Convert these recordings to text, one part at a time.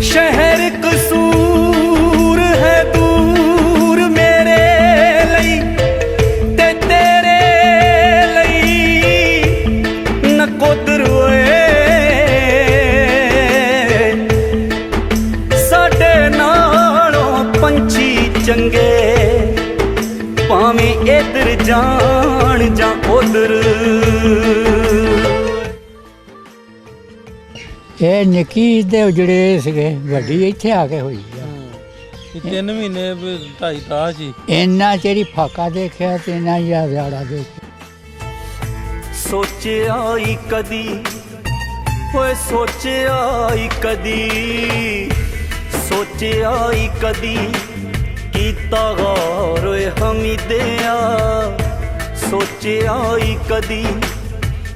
शहर कसूर है दूर मेरे लई ते तेरे लई नकोदर होए साडे नालों पंछी चंगे भावें इधर जान जां उधर। ਇਹ ਨਿੱਕੀ ਦੇ ਉਜੜੇ ਸੀਗੇ, ਵੱਡੀ ਇੱਥੇ ਆ ਕੇ ਹੋਈ ਆ। 3 ਮਹੀਨੇ 2.5 ਤਾਂ ਜੀ ਇੰਨਾ ਚਿਰ ਫਾਕਾ ਦੇਖਿਆ ਤੇ ਇੰਨਾ ਹੀ ਆਜ਼ਾੜਾ ਦੇਖਿਆ। ਸੋਚਿਆ ਈ ਕਦੀ ਹੋਏ ਸੋਚਿਆ ਈ ਕਦੀ ਸੋਚਿਆ ਈ ਕਦੀ ਕੀਤਾ ਗੌਰ ਓਏ ਹਮੀਦਿਆ ਸੋਚਿਆ ਈ ਕਦੀ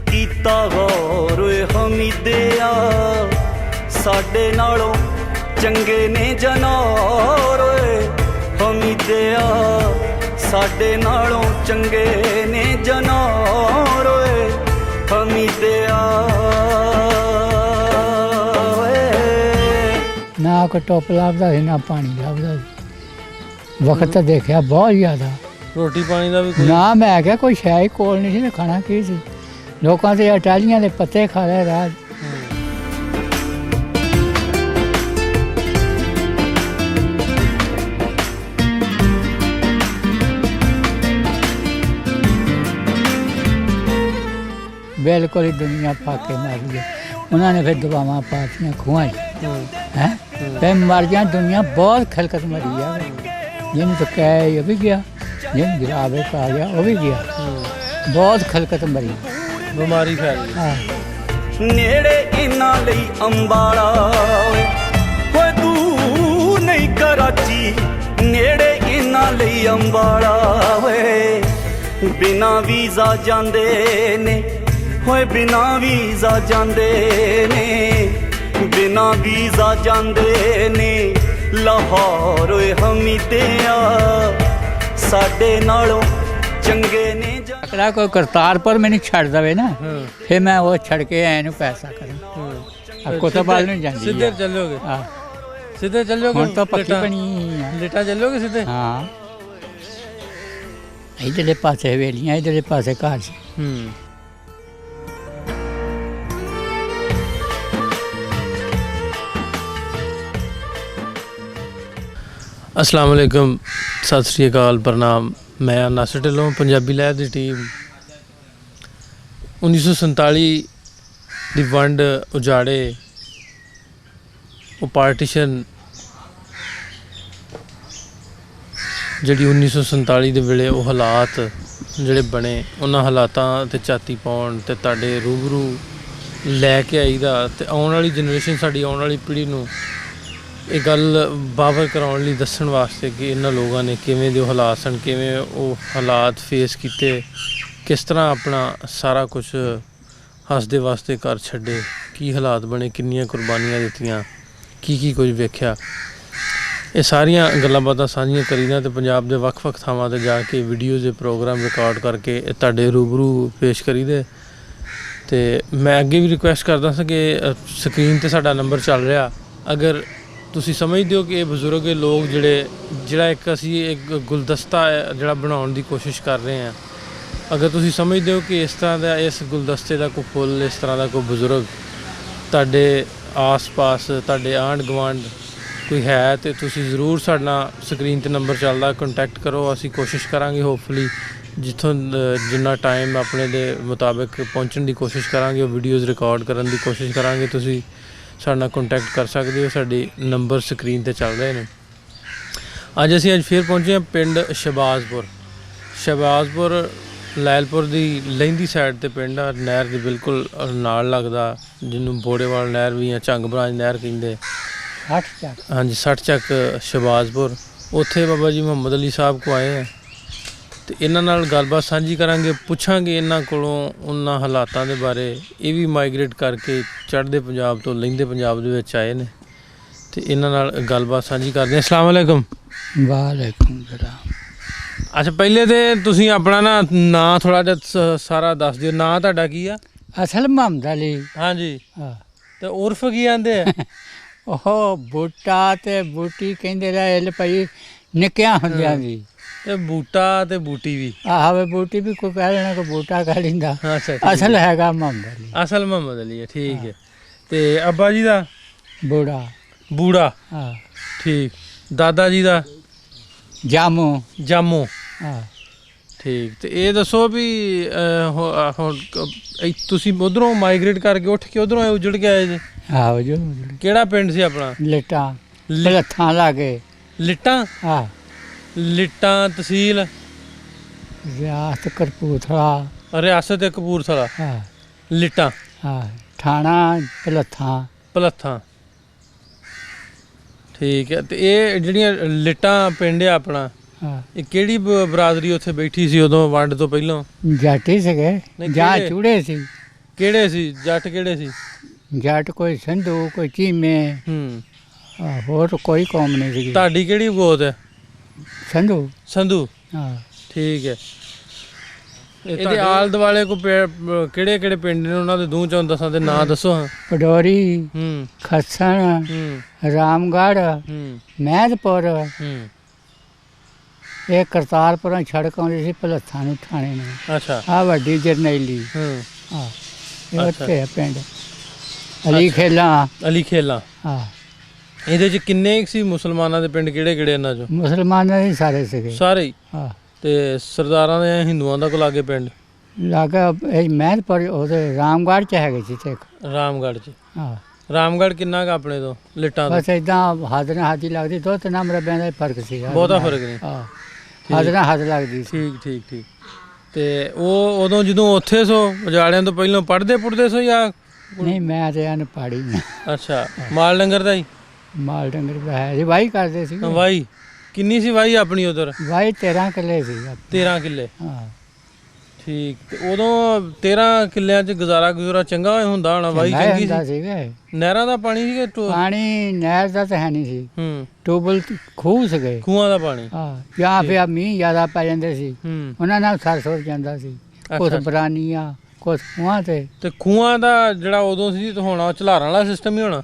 ਕੀਤਾ ਗੌਰ ਓਏ ਹਮੀਦਿਆ ਸਾਡੇ ਨਾਲੋਂ ਚੰਗੇ ਨੇ ਜਨੌਰ ਓਏ ਹਮੀਦਿਆ ਸਾਡੇ ਨਾਲੋਂ ਚੰਗੇ ਨੇ ਜਨੌਰ ਓਏ ਹਮੀਦਿਆ। ਨਾ ਕੋਈ ਟੋਪ ਲੱਭਦਾ ਸੀ ਨਾ ਪਾਣੀ ਲੱਭਦਾ ਸੀ। ਵਕਤ ਦੇਖਿਆ ਬਹੁਤ ਜ਼ਿਆਦਾ। ਰੋਟੀ ਪਾਣੀ ਦਾ ਵੀ ਕੋਈ ਨਾ ਮੈਂ ਕਿਹਾ ਕੋਈ ਸ਼ੈ ਹੀ ਕੋਲ ਨਹੀਂ ਸੀ ਤੇ ਖਾਣਾ ਕੀ ਸੀ। ਲੋਕਾਂ ਦੇ ਅਟਾਲੀਆਂ ਦੇ ਪੱਤੇ ਖਾ ਲਏ ਰਾਤ। ਬਿਲਕੁਲ ਹੀ ਦੁਨੀਆ ਫਾਕੇ ਮਾਰੀ ਹੈ। ਉਹਨਾਂ ਨੇ ਫਿਰ ਦੁਆਵਾਂ ਪਾਤੀਆਂ ਖੂਹਾਂ 'ਚ ਹੈ ਫਿਰ ਮਰ ਗਿਆ ਦੁਨੀਆ ਬਹੁਤ ਖਲਕਤ ਮਰੀ ਆ। ਜਿਹਨੂੰ ਤਾਂ ਕਹਿ ਉਹ ਵੀ ਗਿਆ, ਜਿਹਨੂੰ ਗਿਰਾਵੇ ਪਾ ਗਿਆ ਉਹ ਵੀ ਗਿਆ। ਬਹੁਤ ਖਲਕਤ ਮਰੀ ਬਿਮਾਰੀ ਫੈਲ ਗਈ। ਹਾਂ ਨੇੜੇ ਇਹਨਾਂ ਲਈ ਅੰਬਾਲਾ ਓਏ ਤੂੰ ਨਹੀਂ ਕਰਾਚੀ ਨੇੜੇ ਇਹਨਾਂ ਲਈ ਅੰਬਾਲਾ ਓਏ ਬਿਨਾ ਵੀਜ਼ਾ ਜਾਂਦੇ ਨੇ ਹੋਏ ਬਿਨਾ ਵੀਜ਼ਾ ਜਾਂਦੇ ਨੇ ਬਿਨਾ ਵੀਜ਼ਾ ਜਾਂਦੇ ਨੇ ਲਾਹੌਰ ਓਏ ਹਮੀਦਿਆ ਸਾਡੇ ਨਾਲੋਂ ਚੰਗੇ ਨੇ। ਅਗਲਾ ਕੋਈ ਕਰਤਾਰਪੁਰ ਮੈਨੂੰ ਛੱਡ ਦਵੇ ਨਾ ਫਿਰ ਮੈਂ ਉਹ ਛੱਡ ਕੇ ਐ ਨੂੰ ਪੈਸਾ ਕਰਾਂ। ਕੋਤਵਾਲ ਨੂੰ ਜਾਂਦੀ ਸਿੱਧੇ ਚੱਲੋਗੇ? ਹਾਂ ਸਿੱਧੇ ਚੱਲੋਗੇ? ਹੁਣ ਤਾਂ ਪੱਕੀ ਬਣੀ ਆ। ਲੇਟਾ ਚੱਲੋਗੇ ਸਿੱਧੇ? ਹਾਂ ਇਧਰਲੇ ਪਾਸੇ ਹਵੇਲੀਆਂ ਇਧਰਲੇ ਪਾਸੇ ਘਰ ਸੀ। अस्सलाम वालेकुम, सत श्री अकाल, प्रणाम। मैं नासिर ढिल्लों, पंजाबी लहर की टीम। 1947 की वंड उजाड़े वो पार्टीशन जिहड़ी 1947 के वेले वो हालात जिहड़े बने उन्हां हालातां ते झाती पाउण ते तुहाडे रूबरू लैके आईदा ते आउण वाली जनरेशन साडी आउण वाली पीढ़ी नूं ये गल बावर कराउण लई दस्सण वास्ते कि इन्हां लोगों ने किवें दे हालात सन, किवें वो हालात फेस कीते, किस तरह अपना सारा कुछ हसदे वास्ते घर छड्डे, की हालात बने, किन्नियां कुर्बानियां दित्तियां, की कुछ वेख्या। ये सारियां गल्लां बातां साझियां करीदा ते पंजाब दे वक्-वक् थावां ते जाके वीडियोज़ दे प्रोग्राम रिकॉर्ड करके तुहाडे रूबरू पेश करीदे। ते मैं अगे भी रिक्वेस्ट करदा सा कि स्क्रीन ते साडा नंबर चल रहा, अगर तुसी समझदे हो कि ये बजुर्ग लोग जिहड़ा एक असी एक गुलदस्ता जिहड़ा बनाउण दी कोशिश कर रहे हैं, अगर तुसी समझदे हो कि इस तरह का इस गुलदस्ते का कोई फुल इस तरह का कोई बजुर्ग तुहाडे आस पास तुहाडे आंढ गवांढ कोई है तो तुसी ज़रूर साडे नाल स्क्रीन ते नंबर चलदा कॉन्टैक्ट करो। असी कोशिश करांगे होपफुली जिथों जिन्ना टाइम अपने दे मुताबिक पहुँचने की कोशिश करांगे, वो वीडियोज़ रिकॉर्ड करने की कोशिश करांगे। तुसी साडे नाल कॉन्टैक्ट कर सकते हो, साडे नंबर स्क्रीन ते चल रहे हैं। अज फिर पहुँचे हैं पिंड शहबाजपुर। शहबाजपुर लैलपुर की लहिंदी साइड ते पिंड आ, नहर के बिल्कुल नाल लगदा, जिन्होंने बोड़ेवाल नहर भी या झंग बरांज नहर कहिंदे। हाँ जी, 60 चक शहबाजपुर। उत्थे बाबा जी मुहम्मद अली साहब को आए हैं तो इन्हां नाल गलबात सांझी करांगे, पुछांगे इन्हां कोलों उन्हां हालातां दे बारे। ये भी माइग्रेट करके चढ़दे पंजाब तो लहिंदे पंजाब दे विच आए ने ते इन्हां नाल गलबात सांझी करदे। अस्सलाम वालेकुम। वालेकुम सलाम। अच्छा, पहले तो तुसीं अपना ना थोड़ा जिहा सारा दस दिओ। नां तुहाडा की आ? असल मुहम्मद अली। हाँ जी। हाँ ते उर्फ की आंदे? ਉਹ ਬੂਟਾ ਤੇ ਬੂਟੀ ਕਹਿੰਦੇ ਰਹੇ ਇਲ ਪਈ ਨਿੱਕਿਆਂ ਹੁੰਦਿਆਂ ਦੀ। ਇਹ ਬੂਟਾ ਤੇ ਬੂਟੀ ਵੀ ਆਹਵੇ ਬੂਟੀ ਵੀ ਕੋਈ ਕਹਿ ਲੈਣਾ ਕੋਈ ਬੂਟਾ ਕਹਿ ਲੈਂਦਾ, ਅੱਛਾ ਠੀਕ ਅਸਲ ਹੈ। ਹੈਗਾ ਮੁਹੰਮਦ ਅਲੀ। ਅਸਲ ਮੁਹੰਮਦ ਅਲੀ ਹੈ, ਠੀਕ ਹੈ। ਤੇ ਅੱਬਾ ਜੀ ਦਾ ਬੂੜਾ ਬੂੜਾ, ਹਾਂ, ਠੀਕ। ਦਾਦਾ ਜੀ ਦਾ ਜਾਮੂ ਜਾਮੋ, ਹਾਂ। ਠੀਕ। ਤੇ ਇਹ ਦੱਸੋ ਵੀ ਹੁਣ ਤੁਸੀਂ ਉਧਰੋਂ ਮਾਈਗ੍ਰੇਟ ਕਰਕੇ ਉੱਠ ਕੇ ਉਧਰੋਂ ਉਜੜ ਕੇ ਆਏ ਜੇ? ਆਹੋ ਜੋ ਕਿਹੜਾ ਪਿੰਡ ਸੀ ਆਪਣਾ? ਲਿਟਾਂ ਲੱਥਾਂ ਲਾਗੇ। ਲਿੱਟਾਂ? ਹਾਂ, ਲਿੱਟਾਂ ਤਹਿਸੀਲ ਰਿਆਸਤ ਕਰਪੂਰਥਲਾ। ਰਿਆਸਤ ਕਪੂਰਥਲਾ। ਹਾਂ ਲਿੱਟਾਂ, ਹਾਂ, ਥਾਣਾ ਲੱਥਾਂ। ਭਲੱਥਾਂ, ਠੀਕ ਹੈ। ਤੇ ਇਹ ਜਿਹੜੀਆਂ ਲਿੱਟਾਂ ਪਿੰਡ ਆ ਆਪਣਾ, ਹਾਂ, ਇਹ ਕਿਹੜੀ ਬਰਾਦਰੀ ਉੱਥੇ ਬੈਠੀ ਸੀ ਉਦੋਂ ਵੰਡ ਤੋਂ ਪਹਿਲਾਂ? ਜੱਟ ਹੀ ਸੀਗੇ ਨਹੀਂ, ਜਾਂ ਕਿਹੜੇ? ਚੂੜੇ ਸੀ। ਕਿਹੜੇ ਸੀ ਜੱਟ, ਕਿਹੜੇ ਸੀ? ਜੱਟ ਕੋਈ ਸੰਧੂ ਕੋਈ ਚੀਮੇ, ਹੂੰ। ਹੋਰ ਕੋਈ ਕੌਮ ਨਹੀਂ ਸੀਗੀ। ਤੁਹਾਡੀ ਕਿਹੜੀ ਗੋਤ ਹੈ? ਸੰਧੂ। ਸੰਧੂ, ਹਾਂ, ਠੀਕ ਹੈ। ਇਹਦੇ ਆਲ ਦੁਆਲੇ ਕੋ ਕਿਹੜੇ ਕਿਹੜੇ ਪਿੰਡ ਨੇ, ਉਹਨਾਂ ਦੇ ਦੂੰ ਚੋਂ ਦਸਾਂ ਦੇ ਨਾਂ ਦੱਸੋ ਹਾਂ। ਪਡੋਰੀ, ਹੂੰ ਖੱਸਣ, ਹੂੰ ਰਾਮਗੜ੍ਹ, ਹੂੰ ਮਹਿਦਪੁਰ। ਹੂੰ, ਇਹ ਕਰਤਾਰਪੁਰਾਂ ਸੜਕ ਆਉਂਦੀ ਸੀ ਭਲੱਥਾਂ ਨੂੰ ਥਾਣੇ ਨੂੰ। ਅੱਛਾ। ਆ ਵੱਡੀ ਜਰਨੈਲੀ। ਹੂੰ, ਹਾਂ, ਇਹ ਅੱਛਾ। ਉੱਥੇ ਹੈ ਪਿੰਡ ਅਲੀ ਖੇਲਾ। ਅਲੀ ਖੇਲਾ। ਹਾਂ, ਇਹਦੇ ਚ ਕਿੰਨੇ ਕੁ ਸੀ ਮੁਸਲਮਾਨਾਂ ਦੇ ਪਿੰਡ, ਕਿਹੜੇ ਕਿਹੜੇ ਇਹਨਾਂ ਚੋਂ? ਮੁਸਲਮਾਨਾਂ ਦੇ ਸਾਰੇ ਸੀਗੇ। ਸਾਰੇ ਹੀ? ਹਾਂ, ਤੇ ਸਰਦਾਰਾਂ ਦੇ ਹਿੰਦੂਆਂ ਦਾ ਕੋ ਲਾਗੇ ਪਿੰਡ? ਲਾਗਾ ਇਹ ਮਹਿਦਪੁਰ ਉਹਦੇ ਰਾਮਗੜ੍ਹ ਚ ਹੈਗੇ ਸੀ ਤੇ। ਰਾਮਗੜ੍ਹ ਚ? ਹਾਂ, ਰਾਮਗੜ੍ਹ ਕਿੰਨਾ ਕੁ ਆਪਣੇ ਤੋਂ ਲਿੱਟਾਂ ਤੋਂ? ਬਸ ਇਦਾਂ ਹੱਦ ਨਾਲ ਹੱਦ ਹੀ ਲੱਗਦੀ, ਦੋ ਤਿੰਨ ਮਰਬਿਆਂ ਦਾ ਹੀ ਫਰਕ ਸੀ। ਬਹੁਤਾ ਫਰਕ ਨਹੀਂ? ਹਾਂ, ਹੱਦ ਨਾਲ ਹੱਦ ਲੱਗਦੀ ਸੀ। ਠੀਕ ਠੀਕ ਠੀਕ। ਤੇ ਉਹ ਉਦੋਂ ਜਦੋਂ ਉੱਥੇ ਸੋ ਉਜਾੜਿਆਂ ਤੋਂ ਪਹਿਲਾਂ ਪੜ੍ਹਦੇ ਪੁੱਟਦੇ ਸੋ ਜਾਂ? ਨਹੀਂ, ਮੈਂ ਤੇ ਅਨਪੜ੍ਹ ਹੀ ਹਾਂ। ਅੱਛਾ, ਮਾਲ ਡੰਗਰ ਦਾ ਹੀ? ਮਾਲ ਡੰਗਰ ਦਾ ਹੈ ਜੀ, ਵਾਹੀ ਕਰਦੇ ਸੀ। ਵਾਈ ਕਿੰਨੀ ਸੀ ਵਾਈ ਆਪਣੀ ਉਧਰ? ਵਾਹੀ 13 ਕਿੱਲੇ ਸੀ। 13 ਕਿੱਲੇ? ਹਾਂ, ਠੀਕ। ਤੇ ਉਦੋਂ 13 ਕਿੱਲਿਆਂ 'ਚ ਗੁਜ਼ਾਰਾ ਚੰਗਾ ਹੁੰਦਾ ਹੋਣਾ? ਵਾਈ ਚੰਗੀ ਹੁੰਦਾ ਸੀ? ਸੀਗਾ। ਨਹਿਰਾਂ ਦਾ ਪਾਣੀ ਸੀ ਕਿ ਪਾਣੀ ਨਹਿਰ ਦਾ ਤਾਂ ਹੈ ਨਹੀਂ ਸੀ। ਹੂੰ, ਟੂਬਲ ਖੂਹ ਸੀਗੇ। ਖੂਹਾਂ ਦਾ ਪਾਣੀ? ਹਾਂ, ਜਾਂ ਫਿਰ ਮੀਂਹ ਜ਼ਿਆਦਾ ਪੈ ਜਾਂਦੇ ਸੀ, ਹੂੰ, ਉਹਨਾਂ ਨਾਲ ਸਰ ਸੁਰ ਜਾਂਦਾ ਸੀ। ਕੁਛ ਬਰਾਨੀਆਂ, ਕੁਛ ਖੂਹਾਂ ਤੇ। ਤੇ ਖੂਹਾਂ ਦਾ ਜਿਹੜਾ ਉਦੋਂ ਸੀ ਤੇ ਹੋਣਾ ਝਲਾਰਾਂ ਵਾਲਾ ਸਿਸਟਮ ਹੀ ਹੋਣਾ,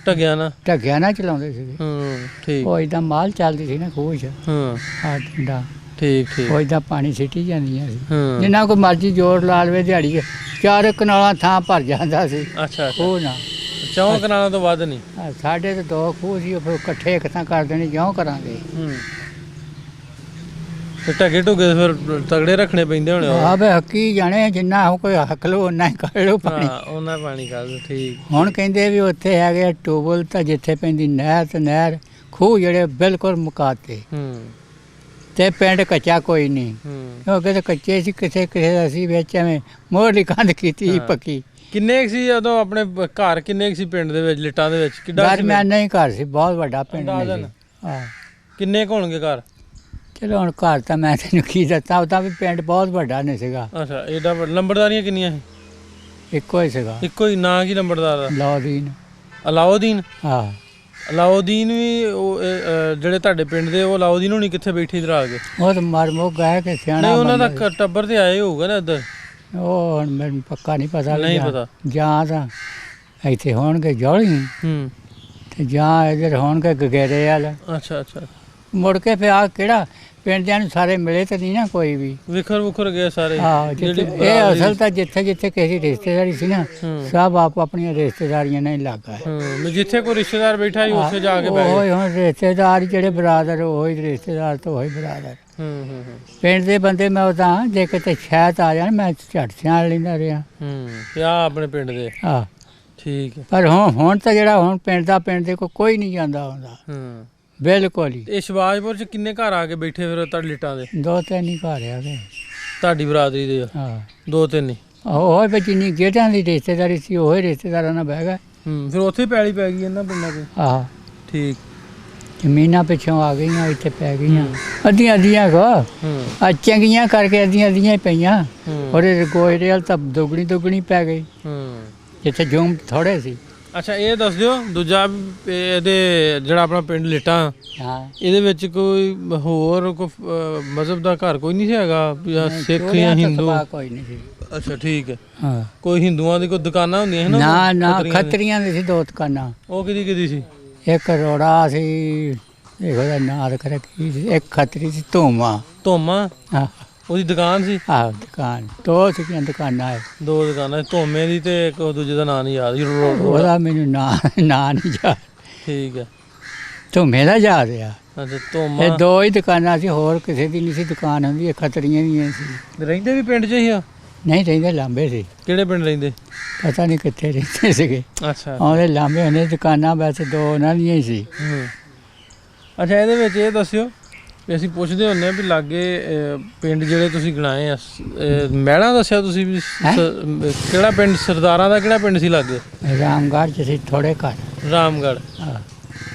ਢੱਗਿਆ ਨਾ? ਢੱਗਿਆ ਨਾਲ ਚਲਾਉਂਦੇ ਸੀਗੇ। ਹੂੰ, ਠੀਕ। ਉਹ ਏਦਾਂ ਮਾਲ ਚੱਲਦੀ ਸੀ ਨਾ ਖੂਹ 'ਚ। ਹਾਂ, ਆ ਡੰਡਾ ਠੀਕ ਠੀਕ। ਉਹ ਏਦਾਂ ਪਾਣੀ ਸਿੱਟੀ ਜਾਂਦੀਆਂ ਸੀ। ਹਾਂ, ਜਿੰਨਾ ਕੋਈ ਮਰਜ਼ੀ ਜੋਰ ਲਾ ਲਵੇ ਦਿਹਾੜੀ 'ਚ, ਚਾਰ ਕਨਾਲਾਂ ਥਾਂ ਭਰ ਜਾਂਦਾ ਸੀ। ਅੱਛਾ ਅੱਛਾ। ਉਹ ਨਾ 4 ਕਨਾਲਾਂ ਤੋਂ ਵੱਧ ਨਹੀਂ? ਸਾਡੇ ਤੇ 2 ਖੂਹ ਸੀ, ਉਹ ਫਿਰ ਇਕੱਠੇ ਇੱਕ ਥਾਂ ਕਰ ਦੇਣੀ, ਕਿਉਂ ਕਰਾਂਗੇ। ਹੂੰ। ਤੇ ਢੱਗੇ ਢੁੱਗੇ ਫਿਰ ਤਗੜੇ ਰੱਖਣੇ ਪੈਂਦੇ ਹੋਣੇ? ਆ ਵੇ ਹੱਕੀ ਜਾਣੇ, ਜਿੰਨਾ ਹੋ ਕੋਈ ਹੱਕ ਲੋ ਓਨਾ ਹੀ ਕੱਢ ਲਓ ਪਾਣੀ। ਹਾਂ, ਉਹਨਾਂ ਪਾਣੀ ਕੱਢ ਲਓ, ਠੀਕ। ਹੁਣ ਕਹਿੰਦੇ ਵੀ ਉੱਥੇ ਹੈਗੇ ਟੂਬਲ, ਤਾਂ ਜਿੱਥੇ ਪੈਂਦੀ ਨਹਿਰ ਤੇ ਨਹਿਰ, ਖੂਹ ਜਿਹੜੇ ਬਿਲਕੁਲ ਮੁਕਾਤੇ, ਹੂੰ ਤੇ ਪਿੰਡ ਕੱਚਾ ਕੋਈ ਨਹੀਂ। ਹੂੰ। ਕਿਉਂਕਿ ਤੇ ਕੱਚੇ ਸੀ, ਕਿਸੇ ਕਿਸੇ ਦਾ ਸੀ ਵਿੱਚ ਐਵੇਂ ਮੋਹਰਲੀ ਕੰਧ ਕੀਤੀ ਸੀ ਹਾਂ। ਪੱਕੀ। ਕਿੰਨੇ ਕੁ ਸੀ ਉਦੋਂ ਆਪਣੇ ਘਰ, ਕਿੰਨੇ ਕੁ ਸੀ ਪਿੰਡ ਦੇ ਵਿੱਚ, ਲਿੱਟਾਂ ਦੇ ਵਿੱਚ? ਕਿੱਡਾ ਸੀ? ਦਰਮਿਆਨਾ ਹੀ ਘਰ ਸੀ, ਬਹੁਤ ਵੱਡਾ ਪਿੰਡ ਨਹੀਂ ਅੰਦਾਜ਼ਨ? ਸੀ। ਹਾਂ, ਕਿੰਨੇ ਕੁ ਹੋਣਗੇ ਘਰ? ਚਲੋ ਹੁਣ ਘਰ ਤਾਂ ਮੈਂ ਤੈਨੂੰ ਕੀ ਦੱਸਾਂ, ਉਹਦਾ ਵੀ ਪਿੰਡ ਬਹੁਤ ਵੱਡਾ ਨਹੀਂ ਸੀਗਾ, ਅੱਛਾ, ਏਡਾ ਨੰਬਰਦਾਰੀਆਂ ਕਿੰਨੀਆਂ ਸੀ? ਇੱਕੋ ਹੀ ਸੀਗਾ, ਇੱਕੋ ਹੀ? ਨਾਂ ਕੀ ਨੰਬਰਦਾਰ ਦਾ? ਲਾਉਦੀਨ। ਅਲਾਉਦੀਨ? ਹਾਂ, ਅਲਾਉਦੀਨ ਵੀ ਉਹ ਜਿਹੜੇ ਤੁਹਾਡੇ ਪਿੰਡ ਦੇ, ਉਹ ਅਲਾਉਦੀਨ ਹੋਣੀ ਕਿੱਥੇ ਬੈਠੇ ਇਧਰ ਆ ਕੇ? ਉਹ ਤਾਂ ਮਰ ਮੁੱਕ ਗਏ ਕਿ ਸਿਆਣਾ ਨਹੀਂ, ਉਹਨਾਂ ਬੰਦਾ ਦਾ ਟੱਬਰ ਤੇ ਆਏ ਹੋਊਗਾ ਨਾ ਇੱਧਰ? ਸੀ। ਉਹ ਹੁਣ ਮੈਨੂੰ ਪੱਕਾ ਨਹੀਂ ਪਤਾ। ਨਹੀਂ ਜਾਂ- ਪਤਾ। ਜਾਂ ਤਾਂ ਇੱਥੇ ਹੋਣਗੇ ਜੌਲੀ, ਹੂੰ, ਤੇ ਜਾਂ ਇੱਧਰ ਹੋਣਗੇ ਗਗੇਰੇ ਵਾਲ। ਅੱਛਾ ਅੱਛਾ। ਮੁੜ ਕੇ ਫਿਰ ਆ ਕਿਹੜਾ ਪਿੰਡਿਆਂ ਨੂੰ ਸਾਰੇ ਮਿਲੇ ਤਾਂ ਨਹੀਂ ਨਾ ਕੋਈ ਵੀ। ਵਿਖਰ ਗਏ ਸਾਰੇ? ਹਾਂ, ਜਿਹੜੀ ਇਹ ਅਸਲ ਤਾਂ ਜਿੱਥੇ ਜਿੱਥੇ ਕਿਸੇ ਦੀ ਰਿਸ਼ਤੇਦਾਰੀ ਸੀ ਨਾ, ਹੂੰ। ਸਭ ਆਪ ਆਪਣੀਆਂ ਰਿਸ਼ਤੇਦਾਰੀਆਂ ਨਾਲ ਹੀ ਲੱਗਾ ਹੈ। ਹੂੰ, ਜਿੱਥੇ ਕੋਈ ਰਿਸ਼ਤੇਦਾਰ ਬੈਠਾ ਸੀ ਉੱਥੇ ਜਾ ਕੇ ਬਹਿ ਉਹ ਗਏ? ਹੁਣ ਰਿਸ਼ਤੇਦਾਰ ਜਿਹੜੇ ਬਰਾਦਰ, ਉਹੀ ਰਿਸ਼ਤੇਦਾਰ ਤੋਂ ਉਹੀ ਬਰਾਦਰ। ਹੂੰ ਹੂੰ ਹੂੰ ਪਿੰਡ ਦੇ ਬੰਦੇ ਮੈਂ ਉਹ ਤਾਂ ਜੇ ਕਿਤੇ ਸ਼ਾਇਦ ਆ ਜਾਣ, ਮੈਂ ਝੱਟ ਸਿਆਣ ਲੈਂਦਾ ਰਿਹਾ। ਹੂੰ। ਤੇ ਆ ਆਪਣੇ ਪਿੰਡ ਦੇ? ਹਾਂ, ਠੀਕ ਹੈ। ਪਰ ਹੁਣ ਤਾਂ ਜਿਹੜਾ ਹੁਣ ਪਿੰਡ ਦੇ ਕੋਈ ਨਹੀਂ ਜਾਂਦਾ ਹੁੰਦਾ, ਹੂੰ। ਬਿਲਕੁਲ ਹੀ। ਇਹ ਸ਼ਿਵਾਜਪੁਰ ਚ ਕਿੰਨੇ ਘਰ ਆ ਕੇ ਬੈਠੇ ਫਿਰ ਤੁਹਾਡੇ ਲਿੱਟਾਂ ਦੇ? 2-3 ਹੀ ਘਰ ਆ ਗਏ। ਤੁਹਾਡੀ ਬਰਾਦਰੀ ਦੇ? ਹਾਂ, 2-3 ਹੀ? ਉਹ ਵੀ ਜਿੰਨੀ ਗੇਟਾਂ ਦੀ ਰਿਸ਼ਤੇਦਾਰੀ ਸੀ, ਉਹੀ ਰਿਸ਼ਤੇਦਾਰਾਂ ਨਾਲ ਬਹਿ ਗਏ। ਹੂੰ। ਫਿਰ ਉੱਥੇ ਪੈਲੀ ਪੈ ਗਈ ਇਹਨਾਂ ਪਿੰਡਾਂ 'ਚ? ਆਹ, ਠੀਕ। ਜ਼ਮੀਨਾਂ ਪਿੱਛੋਂ ਆ ਗਈਆਂ, ਇੱਥੇ ਪੈ ਗਈਆਂ ਅੱਧੀਆਂ ਅੱਧੀਆਂ ਕੋ। ਹੂੰ ਆ ਚੰਗੀਆਂ ਕਰਕੇ ਅੱਧੀਆਂ ਅੱਧੀਆਂ ਹੀ ਪਈਆਂ। ਹੂੰ ਔਰ ਗੋਇਰੇ ਵਾਲ ਤਾਂ ਦੁਗਣੀ ਪੈ ਗਈ, ਹੂੰ। ਜਿੱਥੇ ਜੂਮ ਥੋੜੇ ਸੀ। ਅੱਛਾ ਇਹ ਦੱਸ ਦਿਓ ਦੂਜਾ ਇਹਦੇ ਜਿਹੜਾ ਆਪਣਾ ਪਿੰਡ ਲਿਟਾਂ ਹਾਂ ਇਹਦੇ ਵਿੱਚ ਕੋਈ ਹੋਰ ਕੋਈ ਮਜ਼ਹਬ ਦਾ ਘਰ ਕੋਈ ਨਹੀਂ ਸੀ ਹੈਗਾ ਜਾਂ ਸਿੱਖ ਜਾਂ ਹਿੰਦੂ? ਕੋਈ ਨਹੀਂ ਸੀ। ਅੱਛਾ ਠੀਕ ਹੈ। ਹਾਂ ਕੋਈ ਹਿੰਦੂਆਂ ਦੀ ਕੋਈ ਦੁਕਾਨਾਂ ਹੁੰਦੀਆਂ ਸੀ ਨਾ ਨਾ ਖੱਤਰੀਆਂ ਦੀਆਂ? ਖੱਤਰੀਆਂ ਦੀ ਸੀ 2 ਦੁਕਾਨਾਂ। ਉਹ ਕਿਹਦੀ ਸੀ? ਇੱਕ ਰੋੜਾ ਸੀ, ਇਹਦਾ ਨਾਂ ਤਾਂ ਖਰੇ ਕੀ ਸੀ, ਇੱਕ ਖੱਤਰੀ ਸੀ ਧੂਮਾ। ਧੋਮਾ ਹਾਂ ਉਹਦੀ ਦੁਕਾਨ ਸੀ? ਆਹ ਦੁਕਾਨ 2 ਸੀਗੀਆਂ ਦੁਕਾਨਾਂ ਹੈ। 2 ਦੁਕਾਨਾਂ ਧੋਮੇ ਦੀ ਤੇ ਇੱਕ ਦੂਜੇ ਦਾ ਨਾਂ ਨਹੀਂ ਯਾਦ ਸੀ ਉਹਦਾ ਮੈਨੂੰ ਨਾਂ ਨਹੀਂ ਯਾਦ। ਠੀਕ ਹੈ। ਧੂਮੇ ਦਾ ਯਾਦ ਆ। ਅੱਛਾ ਧੋਮਾ। ਇਹ 2 ਹੀ ਦੁਕਾਨਾਂ ਸੀ, ਹੋਰ ਕਿਸੇ ਦੀ ਨਹੀਂ ਸੀ ਦੁਕਾਨ ਹੁੰਦੀ। ਇਹ ਖੱਤਰੀਆਂ ਦੀਆਂ ਸੀ। ਰਹਿੰਦੇ ਵੀ ਪਿੰਡ 'ਚ ਹੀ ਆ? ਨਹੀਂ ਰਹਿੰਦੇ ਲਾਂਬੇ ਸੀ। ਕਿਹੜੇ ਪਿੰਡ ਰਹਿੰਦੇ? ਪਤਾ ਨਹੀਂ ਕਿੱਥੇ ਰਹਿੰਦੇ ਸੀਗੇ। ਅੱਛਾ ਆਉਂਦੇ ਲਾਂਬੇ ਹੁੰਦੇ ਦੁਕਾਨਾਂ, ਵੈਸੇ 2 ਉਹਨਾਂ ਦੀਆਂ ਹੀ ਸੀ। ਅੱਛਾ ਇਹਦੇ ਵਿੱਚ ਇਹ ਦੱਸਿਓ ਵੀ ਅਸੀਂ ਪੁੱਛਦੇ ਹੁੰਦੇ ਆ ਵੀ ਲਾਗੇ ਪਿੰਡ ਜਿਹੜੇ ਤੁਸੀਂ ਗਿਣਾਏ ਆ ਮਹਿਲਾ ਦੱਸਿਆ ਤੁਸੀਂ ਵੀ ਕਿਹੜਾ ਪਿੰਡ ਸਰਦਾਰਾਂ ਦਾ ਕਿਹੜਾ ਪਿੰਡ ਸੀ ਲਾਗੇ? ਰਾਮਗੜ੍ਹ ਚ ਸੀ ਥੋੜੇ ਘਰ। ਰਾਮਗੜ੍ਹ। ਹਾਂ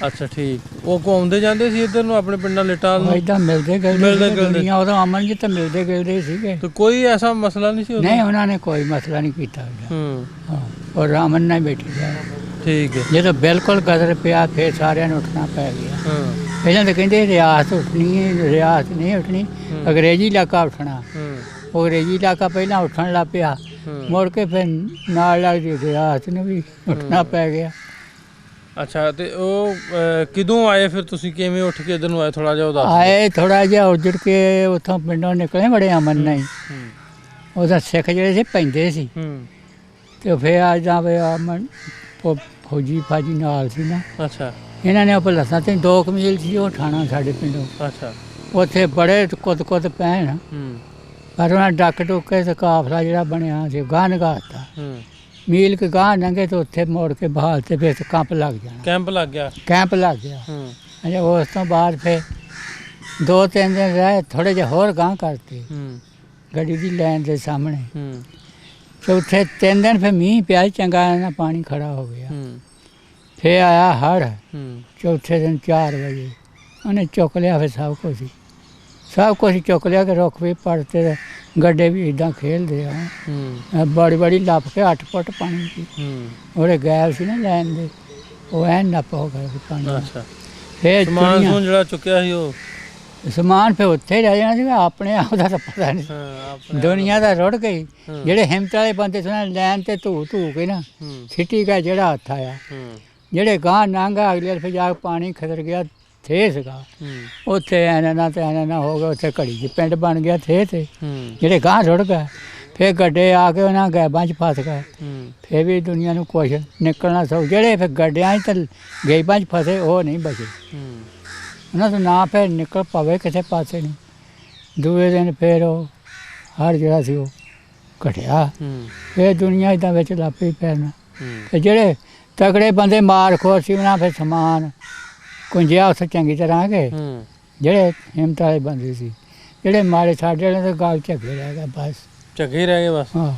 ਅੱਛਾ ਠੀਕ। ਉਹ ਕੋ ਆਉਂਦੇ ਜਾਂਦੇ ਸੀ ਇੱਧਰ ਨੂੰ ਆਪਣੇ ਪਿੰਡਾਂ ਲਿਟਾਂ ਨੂੰ? ਇਦਾਂ ਮਿਲਦੇ ਮਿਲਦੇ ਗਿਲਦੇ ਦੁਨੀਆ ਉਦੋਂ ਅਮਨ ਜੀ ਤਾਂ ਮਿਲਦੇ ਗਿਲਦੇ ਸੀਗੇ। ਤੇ ਕੋਈ ਐਸਾ ਮਸਲਾ ਨਹੀਂ ਸੀ ਉਦੋਂ? ਨਹੀਂ ਉਹਨਾਂ ਨੇ ਕੋਈ ਮਸਲਾ ਨਹੀਂ ਕੀਤਾ। ਹਾਂ ਔਰ ਰਾਮਨ ਨਾਲ ਬੈਠੀ ਰਿਹਾ। ਠੀਕ ਹੈ। ਜਦੋਂ ਬਿਲਕੁਲ ਗਦਰ ਪਿਆ ਫਿਰ ਸਾਰਿਆਂ ਨੂੰ ਉੱਠਣਾ ਪੈ ਗਿਆ। ਹਾਂ ਪਹਿਲਾਂ ਤਾਂ ਕਹਿੰਦੇ ਰਿਆਸਤ ਉੱਠਣੀ ਹੈ, ਰਿਆਸਤ ਨਹੀਂ ਉੱਠਣੀ, ਅੰਗਰੇਜ਼ੀ ਇਲਾਕਾ ਉੱਠਣਾ। ਉਹ ਅੰਗਰੇਜ਼ੀ ਇਲਾਕਾ ਪਹਿਲਾਂ ਉੱਠਣ ਲੱਗ ਪਿਆ, ਮੁੜ ਕੇ ਫਿਰ ਨਾਲ ਲੱਗਦੀ ਰਿਆਸਤ ਨੂੰ ਵੀ ਉੱਠਣਾ ਪੈ ਗਿਆ। ਅੱਛਾ ਤੇ ਉਹ ਕਿਦੋਂ ਆਏ ਫਿਰ ਤੁਸੀਂ ਕਿਵੇਂ ਉੱਠ ਕੇ ਇੱਧਰ ਨੂੰ ਆਏ ਥੋੜਾ ਜਿਹਾ ਉਹ ਦੱਸ? ਆਏ ਥੋੜਾ ਜਿਹਾ ਉੱਜੜ ਕੇ ਉੱਥੋਂ ਪਿੰਡੋਂ ਨਿਕਲੇ ਬੜੇ ਅਮਨ ਨਾਲ ਹੀ। ਉਹਦਾ ਸਿੱਖ ਜਿਹੜੇ ਸੀ ਪੈਂਦੇ ਸੀ ਤੇ ਫਿਰ ਆ ਜਾਵੇ ਅਮਨ ਫੌਜੀ ਫਾਜੀ ਨਾਲ ਸੀ ਨਾ। ਅੱਛਾ ਇਹਨਾਂ ਨੇ ਉਹ ਲੱਸਾਂ ਤੇ 2 ਮੀਲ ਸੀ ਉਹ ਠਾਣਾ ਸਾਡੇ ਪਿੰਡੋਂ। ਅੱਛਾ ਉੱਥੇ ਬੜੇ ਕੁੱਦ ਪੈਣ, ਪਰ ਉਹਨਾਂ ਡੱਕ ਟੁੱਕੇ ਤੇ ਕਾਫਲਾ ਜਿਹੜਾ ਬਣਿਆ ਸੀ ਗਾਹ ਨਗਾਤਾ। ਮੀਲ ਕੇ ਗਾਹ ਲੰਘੇ ਤੇ ਉੱਥੇ ਮੋੜ ਕੇ ਬਹਾਲ ਤੇ ਫਿਰ ਕੰਪ ਲੱਗ ਜਾਣਾ। ਕੈਂਪ ਲੱਗ ਗਿਆ? ਕੈਂਪ ਲੱਗ ਗਿਆ। ਅੱਛਾ ਉਸ ਤੋਂ ਬਾਅਦ ਫਿਰ 2-3 ਦਿਨ ਰਹੇ, ਥੋੜੇ ਜਿਹੇ ਹੋਰ ਗਾਹ ਕਰਤੇ ਗੱਡੀ ਦੀ ਲਾਈਨ ਦੇ ਸਾਹਮਣੇ। ਚੌਥੇ 3 ਦਿਨ ਫਿਰ ਮੀਂਹ ਪਿਆ ਚੰਗਾ, ਨਾ ਪਾਣੀ ਖੜਾ ਹੋ ਗਿਆ। ਫਿਰ ਆਇਆ ਹੜ੍ਹ। ਚੌਥੇ ਦਿਨ 4 ਵਜੇ ਉਹਨੇ ਚੁੱਕ ਲਿਆ ਫਿਰ ਸਭ ਕੁਛ ਚੁੱਕ ਲਿਆ ਕਿ ਰੁੱਖ ਵੀ ਪੜਤੇ, ਗੱਡੇ ਵੀ ਇੱਦਾਂ ਖੇਲਦੇ ਆ। ਬੜੀ ਲੱਪ ਕੇ 8 ਫੁੱਟ ਪਾਣੀ ਸੀ। ਉਹਦੇ ਗੈਲ ਸੀ ਨਾ ਲੈਣ ਦੇ, ਉਹ ਐਨ ਨੱਪ ਹੋ ਗਿਆ ਸੀ ਪਾਣੀ। ਅੱਛਾ ਫਿਰ ਸਮਾਨ ਜਿਹੜਾ ਚੁੱਕਿਆ ਸੀ ਉਹ ਸਮਾਨ ਫਿਰ ਉੱਥੇ ਹੀ ਰਹਿ ਜਾਣਾ ਸੀ। ਆਪਣੇ ਆਪ ਦਾ ਤਾਂ ਪਤਾ ਨਹੀਂ, ਦੁਨੀਆ ਦਾ ਰੁੜ ਗਈ। ਜਿਹੜੇ ਹਿੰਮਤ ਵਾਲੇ ਬੰਦੇ ਸੀ ਲੈਣ ਤੇ ਧੂ ਕੇ ਨਾ ਸਿੱਟੀ ਗਿਆ ਜਿਹੜਾ ਹੱਥ ਆਇਆ। ਜਿਹੜੇ ਗਾਂ ਨਾਂਗਾ ਅਗਲੇ ਫਿਰ ਜਾ ਕੇ ਪਾਣੀ ਖਿਦਰ ਗਿਆ ਥੇ ਸੀਗਾ ਉੱਥੇ ਐਨਾ ਤੇ ਐਨਾ ਹੋ ਗਿਆ। ਉੱਥੇ ਘੜੀ 'ਚ ਪਿੰਡ ਬਣ ਗਿਆ ਥੇ ਤੇ ਜਿਹੜੇ ਗਾਂ ਰੁੜ ਗਏ। ਫਿਰ ਗੱਡੇ ਆ ਕੇ ਉਹਨਾਂ ਗੈਬਾਂ 'ਚ ਫਸ ਗਏ। ਫਿਰ ਵੀ ਦੁਨੀਆ ਨੂੰ ਕੁਛ ਨਿਕਲਣਾ ਸੌ। ਜਿਹੜੇ ਫਿਰ ਗੱਡਿਆਂ 'ਚ ਤਾਂ ਗੈਬਾਂ 'ਚ ਫਸੇ ਉਹ ਨਹੀਂ ਬਚੇ। ਉਹਨਾਂ ਤੋਂ ਨਾ ਫਿਰ ਨਿਕਲ ਪਵੇ ਕਿਸੇ ਪਾਸੇ ਨਹੀਂ। ਦੂਏ ਦਿਨ ਫਿਰ ਉਹ ਹਰ ਜਿਹੜਾ ਸੀ ਉਹ ਘਟਿਆ। ਫਿਰ ਦੁਨੀਆ ਇੱਦਾਂ ਵਿੱਚ ਲਾਪੀ ਪੈਣਾ। ਤੇ ਜਿਹੜੇ ਤਗੜੇ ਬੰਦੇ ਮਾਰ ਖੋਰ ਸੀ ਉਹਨਾਂ ਫਿਰ ਸਮਾਨ ਕੁੰਜਿਆ ਉੱਥੇ ਚੰਗੀ ਤਰ੍ਹਾਂ ਕੇ। ਜਿਹੜੇ ਹਿੰਮਤ ਵਾਲੇ ਬੰਦੇ ਸੀ, ਜਿਹੜੇ ਮਾਰੇ ਸਾਡੇ ਵਾਲੇ ਤਾਂ ਗਾਲ ਝੱਗੇ ਰਹਿ ਗਿਆ ਬਸ। ਝੱਗੇ ਰਹਿ ਗਏ ਬਸ? ਹਾਂ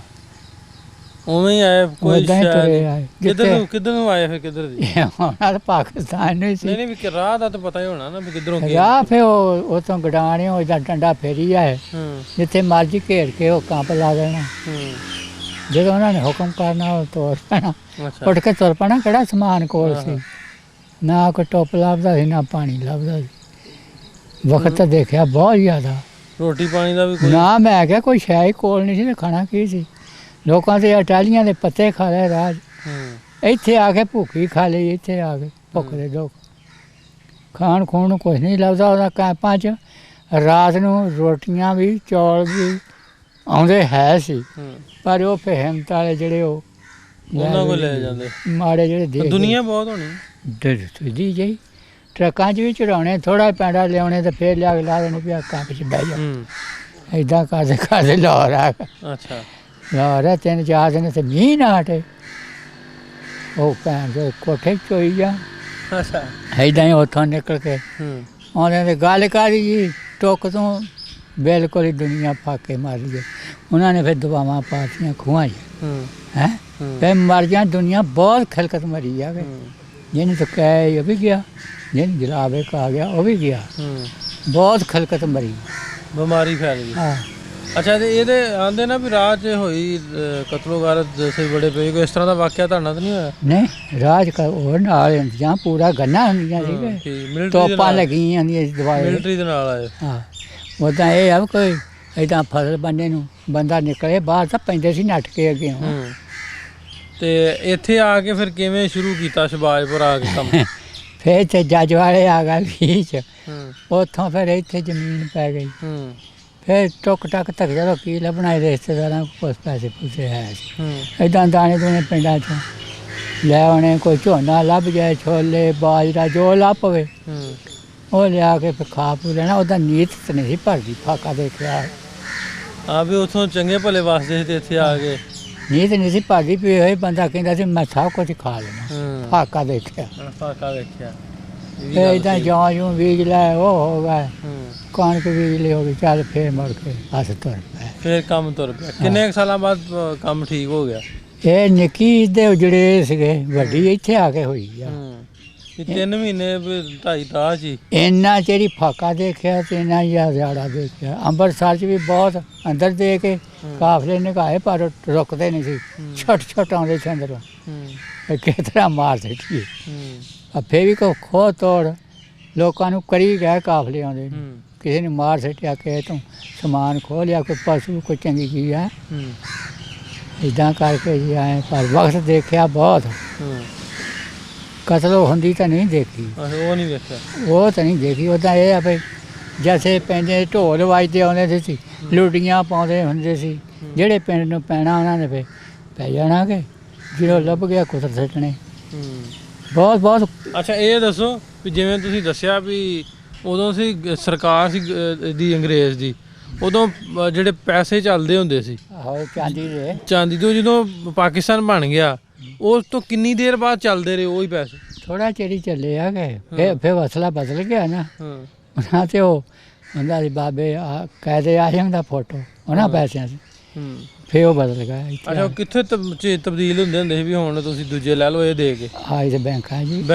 ਉਵੇਂ ਹੀ ਆਏ ਕੋਈ? ਕਿੱਧਰ ਨੂੰ ਆਏ ਫਿਰ ਕਿੱਧਰ ਦੀ? ਉਹਨਾਂ ਦਾ ਪਾਕਿਸਤਾਨ ਨੂੰ ਸੀ। ਨਹੀਂ ਵੀ ਰਾਹ ਦਾ ਤਾਂ ਪਤਾ ਹੀ ਹੋਣਾ ਨਾ ਵੀ ਕਿੱਧਰੋਂ ਰਾਹ ਫਿਰ ਉਹ ਉੱਥੋਂ ਗਡਾਣੇ ਉਹ ਜਾਂ ਡੰਡਾ ਫੇਰੀ ਆਏ। ਜਿੱਥੇ ਮਰਜ਼ੀ ਘੇਰ ਕੇ ਉਹ ਕੰਪ ਲਾ ਦੇਣਾ। ਜਦੋਂ ਉਹਨਾਂ ਨੇ ਹੁਕਮ ਕਰਨਾ ਉਹ ਤੁਰ ਪੈਣਾ, ਉੱਠ ਕੇ ਤੁਰ ਪੈਣਾ। ਕਿਹੜਾ ਸਮਾਨ ਕੋਲ ਸੀ, ਨਾ ਕੋਈ ਟੁੱਪ ਲੱਭਦਾ ਸੀ ਨਾ ਪਾਣੀ ਲੱਭਦਾ ਸੀ। ਵਕਤ ਤਾਂ ਦੇਖਿਆ ਬਹੁਤ ਜ਼ਿਆਦਾ। ਰੋਟੀ ਪਾਣੀ ਦਾ ਵੀ ਕੋਈ ਨਾ, ਮੈਂ ਕਿਹਾ ਕੋਈ ਸ਼ੈ ਹੀ ਕੋਲ ਨਹੀਂ ਸੀ ਤੇ ਖਾਣਾ ਕੀ ਸੀ। ਲੋਕਾਂ ਦੇ ਅਟਾਲੀਆਂ ਦੇ ਪੱਤੇ ਖਾ ਲਏ ਰਾਜ। ਇੱਥੇ ਆ ਕੇ ਭੁੱਖੀ ਖਾ ਲਈ। ਇੱਥੇ ਆ ਕੇ ਭੁੱਖ ਦੇ ਲੋਕ ਖਾਣ ਖੂਣ ਨੂੰ ਕੁਛ ਨਹੀਂ ਲੱਭਦਾ। ਉਹਦਾ ਕੈਂਪਾਂ 'ਚ ਰਾਤ ਨੂੰ ਰੋਟੀਆਂ ਵੀ ਚੌਲ ਵੀ ਆਉਂਦੇ ਹੈ ਸੀ, ਪਰ ਉਹ ਫਿਰ ਹਿੰਮਤ ਵਾਲੇ ਜਿਹੜੇ ਉਹ ਉਹਨਾਂ ਕੋਲ ਲੈ ਜਾਂਦੇ ਮਾੜੇ ਜਿਹੜੇ ਦੁਨੀਆ ਬਹੁਤ ਹੋਣੀ ਦੀ ਜਈ ਟਰੱਕਾਂ 'ਚ ਵੀ ਚੜਾਉਣੇ, ਥੋੜਾ ਪੈਂਡਾ ਲਿਆਉਣੇ ਤੇ ਫਿਰ ਲਿਆ ਕੇ ਲਾ ਦੇਣੇ ਵੀ ਕੰਪ 'ਚ ਬਹਿ ਜਾ। ਇੱਦਾਂ ਕਰਦੇ ਲਾਹੌਰ ਆ। ਅੱਛਾ ਲਾਹੌਰ 3-4 ਦਿਨ ਤੇ ਮੀਂਹ ਨਾ ਹਟੇ। ਉਹ ਭੈਣ ਦੇ ਕੋਠੇ 'ਚ ਚੋਈ ਜਾ। ਅੱਛਾ ਇੱਦਾਂ ਹੀ ਉੱਥੋਂ ਨਿਕਲ ਕੇ ਆਉਂਦੇ ਤੇ ਗੱਲ ਕਰੀ ਜੀ ਟੁੱਕ ਤੋਂ ਬਿਲਕੁਲ ਹੀ ਦੁਨੀਆ ਫਾਕੇ ਮਾਰੀ ਗਈ। ਉਹਨਾਂ ਨੇ ਫਿਰ ਦੁਆਵਾਂ ਪਾਤੀਆਂ ਖੂਹਾਂ 'ਚ। ਹੈਂ ਫਿਰ ਮਰ ਜਾ ਦੁਨੀਆ ਬਹੁਤ ਖਲਕਤ ਮਰੀ ਜਾਵੇ। ਜਿਹਨੂੰ ਤਾਂ ਕਹਿ ਉਹ ਵੀ ਗਿਆ, ਜਿਹਨੂੰ ਜਲਾਵੇ ਕਹਾ ਗਿਆ ਉਹ ਵੀ ਗਿਆ। ਬਹੁਤ ਖਲਕਤ ਮਰੀ, ਬਿਮਾਰੀ ਫੈਲ ਗਈ। ਹਾਂ ਅੱਛਾ ਤੇ ਇਹਦੇ ਆਂਦੇ ਨਾ ਵੀ ਰਾਹ 'ਚ ਹੋਈ ਕਤਲੋਗਾਰਤ ਜੈਸੇ ਬੜੇ ਪਏ ਕੋਈ ਇਸ ਤਰ੍ਹਾਂ ਦਾ ਵਾਕਿਆ ਤੁਹਾਡਾ ਤਾਂ ਨਹੀਂ ਹੋਇਆ? ਨਹੀਂ ਰਾਜ ਉਹ ਨਾਲ ਹੁੰਦੀਆਂ ਪੂਰਾ ਗੰਨਾ ਹੁੰਦੀਆਂ ਸੀਗੇ ਠੀਕ ਮਿਲਟਰੀ ਤੋਪਾਂ ਲੱਗੀਆਂ ਹੁੰਦੀਆਂ ਸੀ ਦਵਾਈ ਮਿਲਟਰੀ ਦੇ ਨਾਲ ਆਏ। ਹਾਂ ਉੱਦਾਂ ਇਹ ਆ ਵੀ ਕੋਈ ਏਦਾਂ ਫਸਲ ਬੰਨੇ ਨੂੰ ਬੰਦਾ ਨਿਕਲੇ ਬਾਹਰ ਤਾਂ ਪੈਂਦੇ ਸੀ ਨੱਠ ਕੇ ਅੱਗੇ ਤੇ ਇੱਥੇ ਆ ਕੇ ਫਿਰ ਕਿਵੇਂ ਸ਼ੁਰੂ ਕੀਤਾ ਸ਼ਬਾਜਪੁਰ ਆ ਕੇ ਕੰਮ? ਫਿਰ ਇੱਥੇ ਜੱਜ ਵਾਲੇ ਆ ਗਏ ਵਿੱਚ ਉੱਥੋਂ ਫਿਰ ਇੱਥੇ ਜ਼ਮੀਨ ਪੈ ਗਈ ਫਿਰ ਟੁੱਕ ਟੱਕ ਤੱਕ ਜਦੋਂ ਕੀ ਲੱਭਣਾ ਰਿਸ਼ਤੇਦਾਰਾਂ ਕੋਲ ਪੈਸੇ ਪੂਸੇ ਹੈ ਸੀ ਇੱਦਾਂ ਦਾਣੇ ਦੂਣੇ ਪਿੰਡਾਂ 'ਚੋਂ ਲੈ ਆਉਣੇ ਕੋਈ ਝੋਨਾ ਲੱਭ ਜਾਏ ਛੋਲੇ ਬਾਜਰਾ ਜੋ ਲੱਭ ਪਵੇ ਉਹ ਲਿਆ ਕੇ ਫਿਰ ਖਾ ਪੂ ਲੈਣਾ ਉਹਦਾ ਨੀਤ ਤਾਂ ਨਹੀਂ ਸੀ ਭਰਦੀ ਫਾਕਾ ਦੇਖਿਆ ਆ ਵੀ ਉੱਥੋਂ ਚੰਗੇ ਭਲੇ ਵਾਸਤੇ ਤੇ ਇੱਥੇ ਆ ਗਏ ਨੀਤ ਨਹੀਂ ਸੀ ਭਰਦੀ ਪਈ ਹੋਈ ਬੰਦਾ ਕਹਿੰਦਾ ਸੀ ਮੈਂ ਸਭ ਕੁਝ ਖਾ ਲੈਣਾ ਫਾਕਾ ਦੇਖਿਆ ਫਾਕਾ ਵੇਖਿਆ ਫਿਰ ਇੱਦਾਂ ਜੌਂ ਜੂੰ ਬੀਜ ਲੈ ਉਹ ਹੋ ਗਿਆ ਕਣਕ ਬੀਜ ਲਈ ਹੋ ਗਈ ਚੱਲ ਫੇਰ ਮੁੜ ਕੇ ਹੱਥ ਤੁਰ ਪਏ ਫਿਰ ਕੰਮ ਤੁਰ ਪਿਆ। ਕਿੰਨੇ ਕੁ ਸਾਲਾਂ ਬਾਅਦ ਕੰਮ ਠੀਕ ਹੋ ਗਿਆ? ਇਹ ਨਿੱਕੀ ਦੇ ਉਜੜੇ ਸੀਗੇ ਵੱਡੀ ਇੱਥੇ ਆ ਕੇ ਹੋਈ ਆ 3 ਮਹੀਨੇ 2.5 ਤਾਂ ਜੀ ਇੰਨਾ ਚਿਰ ਹੀ ਫਾਕਾ ਦੇਖਿਆ ਤੇ ਇੰਨਾ ਹੀ ਹਜ਼ਾਰਾ ਦੇਖਿਆ ਅੰਮ੍ਰਿਤਸਰ 'ਚ ਵੀ ਬਹੁਤ ਅੰਦਰ ਦੇ ਕੇ ਕਾਫਲੇ ਨਿਗਾਏ ਪਰ ਰੁਕਦੇ ਨਹੀਂ ਸੀ ਛੋਟ ਛੋਟ ਆਉਂਦੇ ਸੀ ਅੰਦਰੋਂ ਕਿਸ ਤਰ੍ਹਾਂ ਮਾਰ ਦਿੱਤੀ ਫੇਰ ਵੀ ਕੋ ਖੋ ਤੋੜ ਲੋਕਾਂ ਨੂੰ ਕਰੀ ਗਏ ਕਾਫਲੇ ਆਉਂਦੇ ਕਿਸੇ ਨੇ ਮਾਰ ਸੱਟਿਆ ਕਿਸੇ ਤੋਂ ਸਮਾਨ ਖੋਹ ਲਿਆ ਕੋਈ ਪਸ਼ੂ ਕੋਈ ਚੰਗੀ ਚੀਜ਼ ਹੈ ਇੱਦਾਂ ਕਰਕੇ ਜੀ ਆਏ ਪਰ ਵਕਤ ਦੇਖਿਆ ਬਹੁਤ ਕਤਲ ਹੁੰਦੀ ਤਾਂ ਨਹੀਂ ਦੇਖੀ ਉਹ ਨਹੀਂ ਵੇਖਿਆ ਉਹ ਤਾਂ ਨਹੀਂ ਦੇਖੀ ਉੱਦਾਂ ਇਹ ਆ ਵੀ ਜੈਸੇ ਪੈਂਦੇ ਢੋਲ ਵੱਜਦੇ ਆਉਂਦੇ ਸੀ ਲੁੱਡੀਆਂ ਪਾਉਂਦੇ ਹੁੰਦੇ ਸੀ ਜਿਹੜੇ ਪਿੰਡ ਨੂੰ ਪੈਣਾ ਉਹਨਾਂ ਨੇ ਫਿਰ ਪੈ ਜਾਣਾ ਕਿ ਜਦੋਂ ਲੱਭ ਗਿਆ ਕੁਤਰ ਸੱਟਣੇ ਬਹੁਤ ਬਹੁਤ। ਅੱਛਾ ਇਹ ਦੱਸੋ ਵੀ ਜਿਵੇਂ ਤੁਸੀਂ ਦੱਸਿਆ ਵੀ ਉਦੋਂ ਸੀ ਸਰਕਾਰ ਸੀ ਦੀ ਅੰਗਰੇਜ਼ ਦੀ ਉਦੋਂ ਜਿਹੜੇ ਪੈਸੇ ਚੱਲਦੇ ਹੁੰਦੇ ਸੀ ਆਹੋ ਚਾਂਦੀ ਤੋਂ ਜਦੋਂ ਪਾਕਿਸਤਾਨ ਬਣ ਗਿਆ ਉਸ ਤੋਂ ਕਿੰਨੀ ਦੇਰ ਬਾਅਦ ਚੱਲਦੇ ਰਹੇ ਉਹੀ ਪੈਸੇ? ਥੋੜਾ ਚਿਰ ਹੀ ਚੱਲੇ ਆ ਗਏ ਫਿਰ ਮਸਲਾ ਬਦਲ ਗਿਆ ਨਾ ਉਹਨਾਂ ਤੇ ਉਹ ਹੁੰਦਾ ਸੀ ਬਾਬੇ ਕਾਇਦੇ ਆਸ਼ਮ ਦਾ ਫੋਟੋ ਉਹਨਾਂ ਪੈਸਿਆਂ 'ਚ ਫਿਰ ਉਹ ਬਦਲ ਗਿਆ। ਅੱਛਾ ਕਿੱਥੇ ਤਬਦੀਲ ਹੁੰਦੇ ਸੀ ਵੀ ਹੁਣ ਤੁਸੀਂ ਦੂਜੇ ਲੈ ਲਓ ਇਹ ਦੇ ਕੇ? ਹਾਂ ਇਹ ਬੈਂਕਾਂ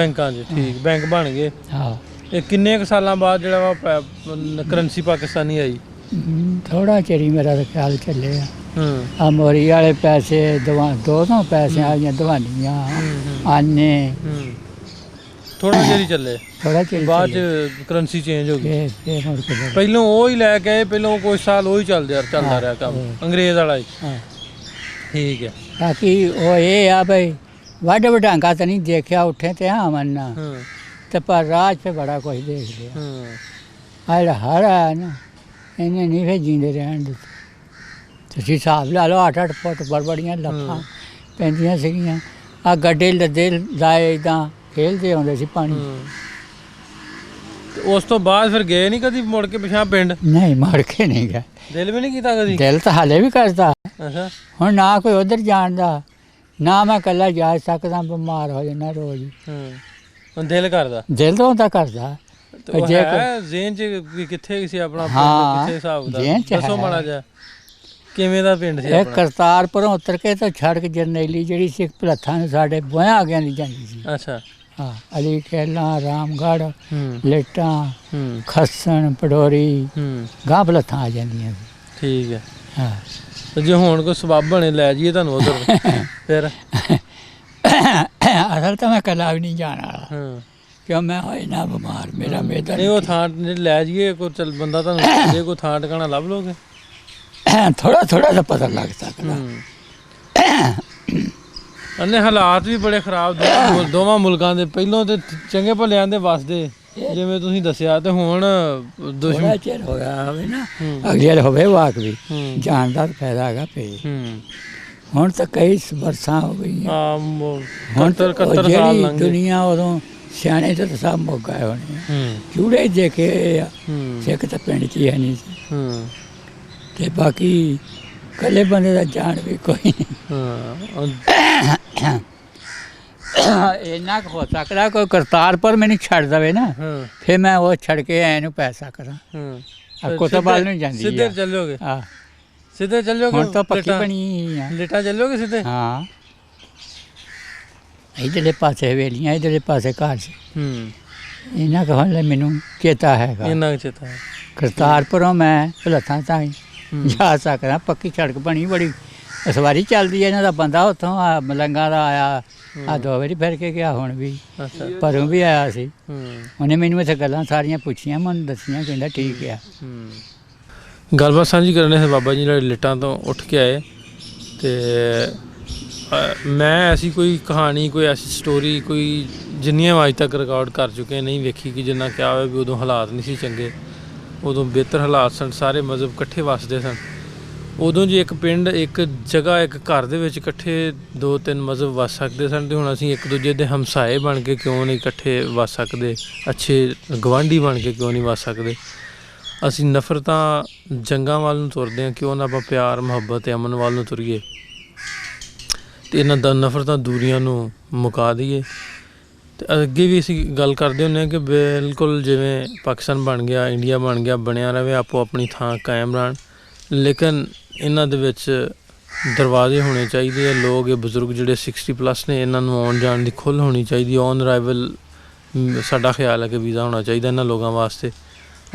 'ਚ ਠੀਕ ਬੈਂਕ ਬਣ ਗਏ। ਹਾਂ ਇਹ ਕਿੰਨੇ ਕੁ ਸਾਲਾਂ ਬਾਅਦ ਜਿਹੜਾ ਵਾ ਕਰੰਸੀ ਪਾਕਿਸਤਾਨੀ ਆਈ? ਥੋੜਾ ਚਿਰ ਹੀ ਮੇਰਾ ਤਾਂ ਖਿਆਲ ਚੱਲੇ ਆ ਮੋਰੀ ਵਾਲੇ ਪੈਸੇ ਦੋ ਪੈਸੇ ਆਈਆਂ ਦਵਾਨੀਆਂ ਆਨੇ ਥੋੜਾ ਚਿਰ ਹੀ ਚੱਲੇ ਥੋੜਾ ਚਿਰ ਬਾਅਦ ਚ ਕਰੰਸੀ ਚੇਂਜ ਹੋ ਗਈ ਪਹਿਲਾਂ ਪਹਿਲੋਂ ਉਹ ਹੀ ਲੈ ਕੇ ਆਏ ਪਹਿਲੋਂ ਕੁਝ ਸਾਲ ਉਹ ਹੀ ਚੱਲਦਾ ਰਿਹਾ ਕੰਮ ਅੰਗਰੇਜ਼ ਵਾਲਾ ਹੀ। ਠੀਕ ਹੈ ਬਾਕੀ ਉਹ ਇਹ ਆ ਬਈ ਵੱਡ ਵਡਾਂਗਾ ਤਾਂ ਨਹੀਂ ਦੇਖਿਆ ਉੱਠੇ ਤੇ ਹਾਂ ਮੰਨਣਾ ਤੇ ਪਰ ਰਾਜ ਤੇ ਬੜਾ ਕੁਝ ਦੇਖ ਲਿਆ ਆ ਜਿਹੜਾ ਹੜ ਆਇਆ ਨਾ ਇਹਨੇ ਨਹੀਂ ਫਿਰ ਜੀਂਦੇ ਰਹਿਣ ਦਿੱਤੇ ਤੁਸੀਂ ਹਿਸਾਬ ਲਾ ਲਓ 8-8 ਫੁੱਟ ਬੜਬੜੀਆਂ ਲੱਤਾਂ ਪੈਂਦੀਆਂ ਸੀਗੀਆਂ ਆ ਗੱਡੇ ਲੱਦੇ ਲਾਏ ਇੱਦਾਂ ਖੇਲਦੇ ਆਉਂਦੇ ਸੀ ਪਾਣੀ। ਉਸ ਤੋਂ ਬਾਅਦ ਫਿਰ ਗਏ ਨਹੀਂ ਕਦੀ ਮੁੜ ਕੇ ਪਿਛਾਂ ਪਿੰਡ? ਨਹੀਂ ਮੁੜ ਕੇ ਨਹੀਂ ਗਏ। ਦਿਲ ਵੀ ਨਹੀਂ ਕੀਤਾ ਕਦੀ? ਦਿਲ ਤਾਂ ਹਾਲੇ ਵੀ ਕਰਦਾ। ਅੱਛਾ ਹੁਣ ਨਾ ਕੋਈ ਉਧਰ ਜਾਣਦਾ ਨਾ ਮੈਂ ਇਕੱਲਾ ਜਾ ਸਕਦਾ ਬਿਮਾਰ ਹੋ ਜਾਣਾ ਰੋਜ਼। ਹੁਣ ਦਿਲ ਕਰਦਾ? ਦਿਲ ਤਾਂ ਹੁੰਦਾ ਕਰਦਾ ਜੇ ਜ਼ੇਨ ਚ ਕਿੱਥੇ ਸੀ ਆਪਣਾ ਕਿੱਥੇ ਹਿਸਾਬ ਦਾ ਦੱਸੋ ਮਾੜਾ ਜਿਹਾ ਕਿਵੇਂ ਦਾ ਪਿੰਡ ਸੀ ਇਹ ਕਰਤਾਰਪੁਰੋਂ ਉਤਰ ਕੇ ਤਾਂ ਸੜਕ ਜਰਨੈਲੀ ਜਿਹੜੀ ਸੀ ਭਲੱਥਾਂ ਨੂੰ ਸਾਡੇ ਬੋਹਾਂ ਅੱਗੇ ਦੀ ਜਾਂਦੀ ਸੀ। ਅੱਛਾ ਹਾਂ ਅਲੀ ਖੇਲਾਂ ਰਾਮਗੜ੍ਹ ਲੇਟਾਂ ਖੱਸਣ ਪਡੋਰੀ ਗਾਂ ਭਲੱਥਾਂ ਆ ਜਾਂਦੀਆਂ ਸੀ। ਠੀਕ ਹੈ ਹਾਂ ਤੇ ਜੇ ਹੁਣ ਕੋਈ ਸਬੱਬ ਬਣੇ ਲੈ ਜਾਈਏ ਤੁਹਾਨੂੰ ਉਧਰ ਫਿਰ? ਅਸਲ ਤਾਂ ਮੈਂ ਇਕੱਲਾ ਵੀ ਨਹੀਂ ਜਾਣ ਵਾਲਾ ਕਿਉਂ ਮੈਂ ਹੋਏ ਨਾ ਬਿਮਾਰ ਮੇਰਾ ਮੇਦਾ ਨਹੀਂ ਉਹ ਥਾਂ ਲੈ ਜਾਈਏ ਕੋਈ ਚੱਲ ਬੰਦਾ ਤੁਹਾਨੂੰ ਜੇ ਕੋਈ ਥਾਂ ਟਿਕਾਣਾ ਲੱਭ ਲੋਗੇ? ਥੋੜਾ ਤਾਂ ਪਤਾ ਲੱਗ ਸਕਦਾ। ਅੰਨੇ ਹਾਲਾਤ ਵੀ ਬੜੇ ਖਰਾਬ ਦੋਵਾਂ ਮੁਲਕਾਂ ਦੇ ਪਹਿਲੋਂ ਤੇ ਚੰਗੇ ਭਲਿਆਂ ਦੇ ਵਸਦੇ ਜਿਵੇਂ ਤੁਸੀਂ ਦੱਸਿਆ ਤੇ ਹੁਣ ਦੁਸ਼ਮਣ ਚਿਰ ਹੋਇਆ ਹੋਵੇ ਨਾ ਅਗਲੇ ਹੋਵੇ ਵਾਕ ਵੀ ਜਾਣ ਦਾ ਫਾਇਦਾ ਹੈਗਾ ਪਏ। ਹੁਣ ਤਾਂ ਕਈ ਵਰਸਾਂ ਹੋ ਗਈਆਂ ਹੁਣ 71 ਸਾਲ ਲੰਘ ਗਏ। ਦੁਨੀਆ ਉਦੋਂ ਸਿਆਣੇ ਤਾਂ ਸਭ ਮੁੱਕ ਗਏ ਹੋਣੇ ਚੂੜੇ ਦੇਖੇ ਆ ਸਿੱਖ ਤਾਂ ਪਿੰਡ 'ਚ ਹੀ ਹੈ ਨਹੀਂ ਸੀ ਤੇ ਬਾਕੀ ਇਕੱਲੇ ਬੰਦੇ ਦਾ ਜਾਣ ਵੀ ਕੋਈ ਨਹੀਂ। ਇੰਨਾ ਕੁ ਹੋ ਸਕਦਾ ਕੋਈ ਕਰਤਾਰਪੁਰ ਮੈਨੂੰ ਛੱਡ ਦੇਵੇ ਨਾ ਫਿਰ ਮੈਂ ਉਹ ਛੱਡ ਕੇ ਐ ਨੂੰ ਪੈ ਸਕਦਾ। ਕੁਤਬਾਲ ਨੂੰ ਜਾਂਦੀ ਸਿੱਧੇ ਚੱਲੋਗੇ? ਹਾਂ ਸਿੱਧੇ ਚੱਲੋਗੇ? ਹੁਣ ਤਾਂ ਪੱਕੀ ਬਣੀ ਆ ਲੇਟਾਂ ਚੱਲੋਗੇ ਸਿੱਧੇ? ਹਾਂ ਇੱਧਰਲੇ ਪਾਸੇ ਹਵੇਲੀਆਂ ਇੱਧਰਲੇ ਪਾਸੇ ਘਰ ਸੀ। ਇਹਨਾਂ ਕੁ ਹੁਣ ਮੈਨੂੰ ਚੇਤਾ ਹੈਗਾ। ਇੰਨਾ ਚੇਤਾ ਹੈ? ਕਰਤਾਰਪੁਰੋਂ ਮੈਂ ਭਲੱਥਾਂ ਤਾਈਂ ਜਾ ਸਕਦਾ। ਪੱਕੀ ਸੜਕ ਬਣੀ, ਬੜੀ ਸਵਾਰੀ ਚੱਲਦੀ ਹੈ ਇਹਨਾਂ ਦਾ। ਬੰਦਾ ਉੱਥੋਂ ਆ ਮਲੰਗਾ ਦਾ ਆਇਆ, ਆ 2 ਵਾਰੀ ਫਿਰ ਕੇ ਗਿਆ, ਹੁਣ ਵੀ ਅੱਛਾ। ਪਰੋਂ ਵੀ ਆਇਆ ਸੀ। ਹੂੰ ਉਹਨੇ ਮੈਨੂੰ ਇੱਥੇ ਗੱਲਾਂ ਸਾਰੀਆਂ ਪੁੱਛੀਆਂ, ਮੈਨੂੰ ਦੱਸੀਆਂ, ਕਹਿੰਦਾ ਠੀਕ ਆ। ਗੱਲਬਾਤ ਸਾਂਝੀ ਕਰਨੇ ਸੀ ਬਾਬਾ ਜੀ ਜਿਹੜੇ ਲਿਟਾਂ ਤੋਂ ਉੱਠ ਕੇ ਆਏ। ਤੇ ਮੈਂ ਐਸੀ ਕੋਈ ਕਹਾਣੀ, ਕੋਈ ਐਸੀ ਸਟੋਰੀ, ਕੋਈ ਜਿੰਨੀਆਂ ਅੱਜ ਤੱਕ ਰਿਕਾਰਡ ਕਰ ਚੁੱਕੇ ਨਹੀਂ ਵੇਖੀ ਕਿ ਜਿੰਨਾ ਕਿਹਾ ਹੋਵੇ ਵੀ ਉਦੋਂ ਹਾਲਾਤ ਨਹੀਂ ਸੀ ਚੰਗੇ, ਉਦੋਂ ਬਿਹਤਰ ਹਾਲਾਤ ਸਨ, ਸਾਰੇ ਮਜ਼ਹਬ ਇਕੱਠੇ ਵੱਸਦੇ ਸਨ। ਉਦੋਂ ਜੇ ਇੱਕ ਪਿੰਡ, ਇੱਕ ਜਗ੍ਹਾ, ਇੱਕ ਘਰ ਦੇ ਵਿੱਚ ਇਕੱਠੇ 2-3 ਮਜ਼ਹਬ ਵੱਸ ਸਕਦੇ ਸਨ, ਅਤੇ ਹੁਣ ਅਸੀਂ ਇੱਕ ਦੂਜੇ ਦੇ ਹਮਸਾਏ ਬਣ ਕੇ ਕਿਉਂ ਨਹੀਂ ਇਕੱਠੇ ਵੱਸ ਸਕਦੇ, ਅੱਛੇ ਗਵਾਂਢੀ ਬਣ ਕੇ ਕਿਉਂ ਨਹੀਂ ਵੱਸ ਸਕਦੇ। ਅਸੀਂ ਨਫ਼ਰਤਾਂ, ਜੰਗਾਂ ਵੱਲ ਨੂੰ ਤੁਰਦੇ ਹਾਂ, ਕਿਉਂ ਨਾ ਆਪਾਂ ਪਿਆਰ, ਮੁਹੱਬਤ ਅਤੇ ਅਮਨ ਵੱਲ ਨੂੰ ਤੁਰੀਏ ਅਤੇ ਇਹਨਾਂ ਦਾ ਨਫ਼ਰਤਾਂ, ਦੂਰੀਆਂ ਨੂੰ ਮੁਕਾ ਦਈਏ। ਅਤੇ ਅੱਗੇ ਵੀ ਅਸੀਂ ਗੱਲ ਕਰਦੇ ਹੁੰਦੇ ਹਾਂ ਕਿ ਬਿਲਕੁਲ ਜਿਵੇਂ ਪਾਕਿਸਤਾਨ ਬਣ ਗਿਆ, ਇੰਡੀਆ ਬਣ ਗਿਆ, ਬਣਿਆ ਰਹੇ, ਆਪੋ ਆਪਣੀ ਥਾਂ ਕਾਇਮ ਰਹਿਣ, ਲੇਕਿਨ ਇਹਨਾਂ ਦੇ ਵਿੱਚ ਦਰਵਾਜ਼ੇ ਹੋਣੇ ਚਾਹੀਦੇ ਆ। ਲੋਕ, ਇਹ ਬਜ਼ੁਰਗ ਜਿਹੜੇ 60+ ਨੇ, ਇਹਨਾਂ ਨੂੰ ਆਉਣ ਜਾਣ ਦੀ ਖੁੱਲ੍ਹ ਹੋਣੀ ਚਾਹੀਦੀ। ਔਨ ਅਰਾਈਵਲ ਸਾਡਾ ਖਿਆਲ ਹੈ ਕਿ ਵੀਜ਼ਾ ਹੋਣਾ ਚਾਹੀਦਾ ਇਹਨਾਂ ਲੋਕਾਂ ਵਾਸਤੇ,